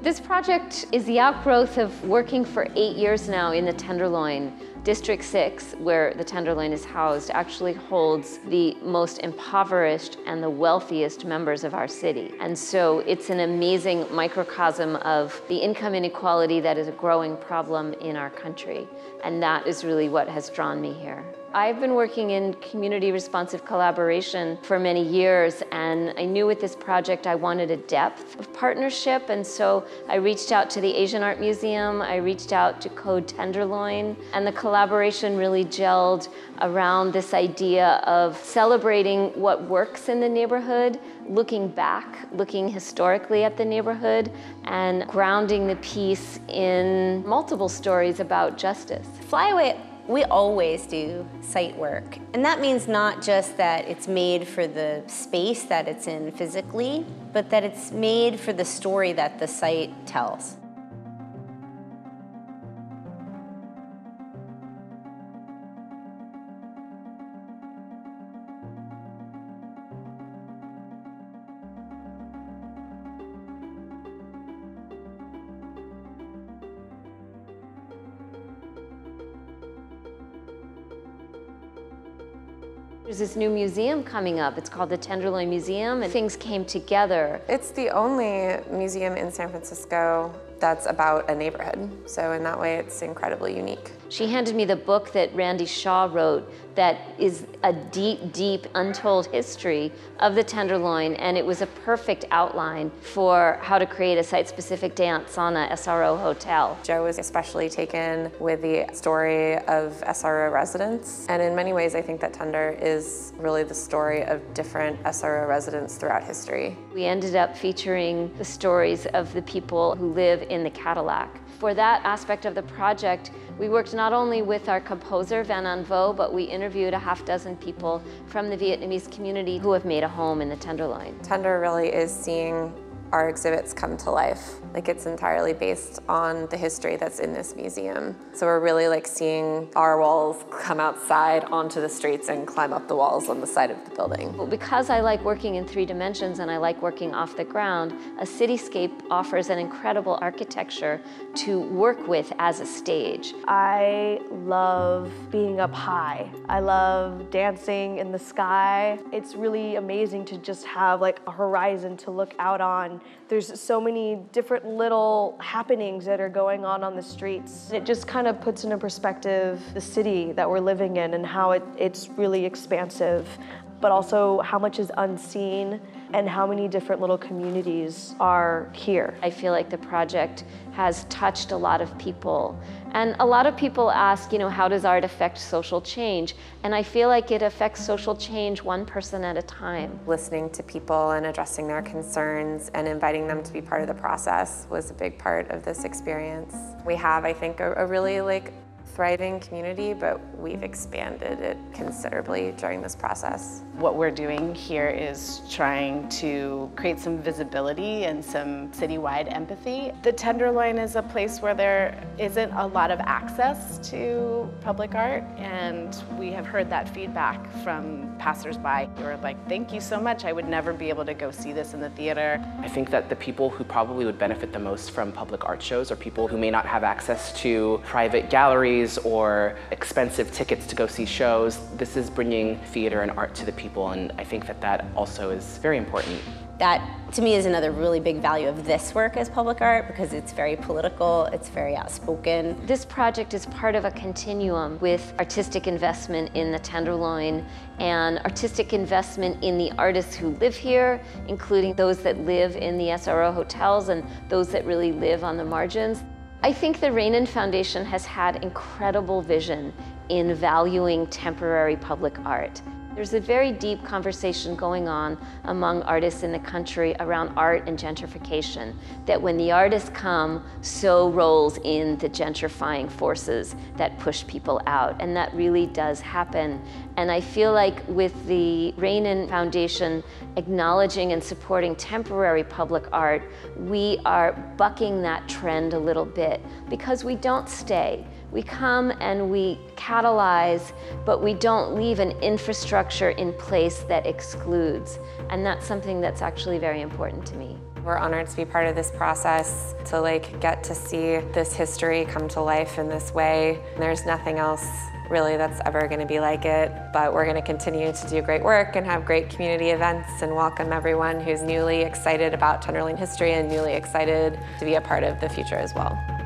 This project is the outgrowth of working for 8 years now in the Tenderloin. District 6, where the Tenderloin is housed, actually holds the most impoverished and the wealthiest members of our city. And so it's an amazing microcosm of the income inequality that is a growing problem in our country. And that is really what has drawn me here. I've been working in community responsive collaboration for many years, and I knew with this project I wanted a depth of partnership, and so I reached out to the Asian Art Museum, I reached out to Code Tenderloin, and the collaboration really gelled around this idea of celebrating what works in the neighborhood, looking back, looking historically at the neighborhood, and grounding the piece in multiple stories about justice. Flyaway, we always do site work. And that means not just that it's made for the space that it's in physically, but that it's made for the story that the site tells. There's this new museum coming up. It's called the Tenderloin Museum, and things came together. It's the only museum in San Francisco that's about a neighborhood. So in that way, it's incredibly unique. She handed me the book that Randy Shaw wrote that is a deep, deep, untold history of the Tenderloin, and it was a perfect outline for how to create a site-specific dance on a SRO hotel. Joe was especially taken with the story of SRO residents, and in many ways I think that Tender is really the story of different SRO residents throughout history. We ended up featuring the stories of the people who live in the Cadillac. For that aspect of the project, we worked not only with our composer, Van An Vo, but we interviewed a half dozen people from the Vietnamese community who have made a home in the Tenderloin. Tender really is seeing our exhibits come to life. Like, it's entirely based on the history that's in this museum. So we're really like seeing our walls come outside onto the streets and climb up the walls on the side of the building. Well, because I like working in 3 dimensions and I like working off the ground, a cityscape offers an incredible architecture to work with as a stage. I love being up high. I love dancing in the sky. It's really amazing to just have like a horizon to look out on. There's so many different little happenings that are going on the streets. It just kind of puts into perspective the city that we're living in and how it's really expansive, but also how much is unseen and how many different little communities are here. I feel like the project has touched a lot of people. And a lot of people ask, you know, how does art affect social change? And I feel like it affects social change one person at a time. Listening to people and addressing their concerns and inviting them to be part of the process was a big part of this experience. We have, I think, a really thriving community, but we've expanded it considerably during this process. What we're doing here is trying to create some visibility and some citywide empathy. The Tenderloin is a place where there isn't a lot of access to public art, and we have heard that feedback from passersby who are like, thank you so much, I would never be able to go see this in the theater. I think that the people who probably would benefit the most from public art shows are people who may not have access to private galleries or expensive tickets to go see shows. This is bringing theater and art to the people, and I think that that also is very important. That, to me, is another really big value of this work as public art, because it's very political, it's very outspoken. This project is part of a continuum with artistic investment in the Tenderloin and artistic investment in the artists who live here, including those that live in the SRO hotels and those that really live on the margins. I think the Rainin Foundation has had incredible vision in valuing temporary public art. There's a very deep conversation going on among artists in the country around art and gentrification, that when the artists come, so rolls in the gentrifying forces that push people out, and that really does happen. And I feel like with the Rainin Foundation acknowledging and supporting temporary public art, we are bucking that trend a little bit, because we don't stay. We come and we catalyze, but we don't leave an infrastructure in place that excludes. And that's something that's actually very important to me. We're honored to be part of this process, to get to see this history come to life in this way. There's nothing else really that's ever going to be like it, but we're going to continue to do great work and have great community events and welcome everyone who's newly excited about Tenderloin history and newly excited to be a part of the future as well.